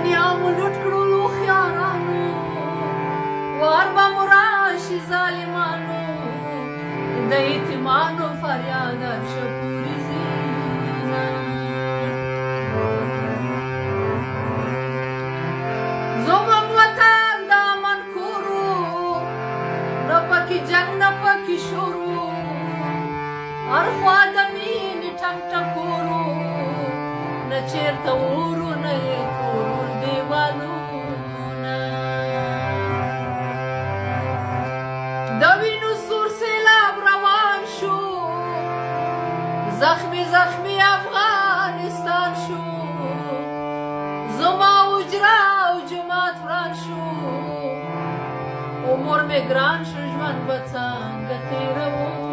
دنیا مو لوټ کړلو خیارانو وار به مو راشي ظالمانو د یتیمانو فریاد عرشه پورې ځینه زموږ وطن د امن کورو نه پکې جنګ نه پکې شروع هر خوا د مینې ټک ټکورو نه چېرته ورو نه یې تورو دیوالونه د وینو سور سیلاب روان شو زخمی زخمی افغانستان شو زما اجرا او جماعت وران شو عمر مې ګران شو ژوند به څنګه تېروو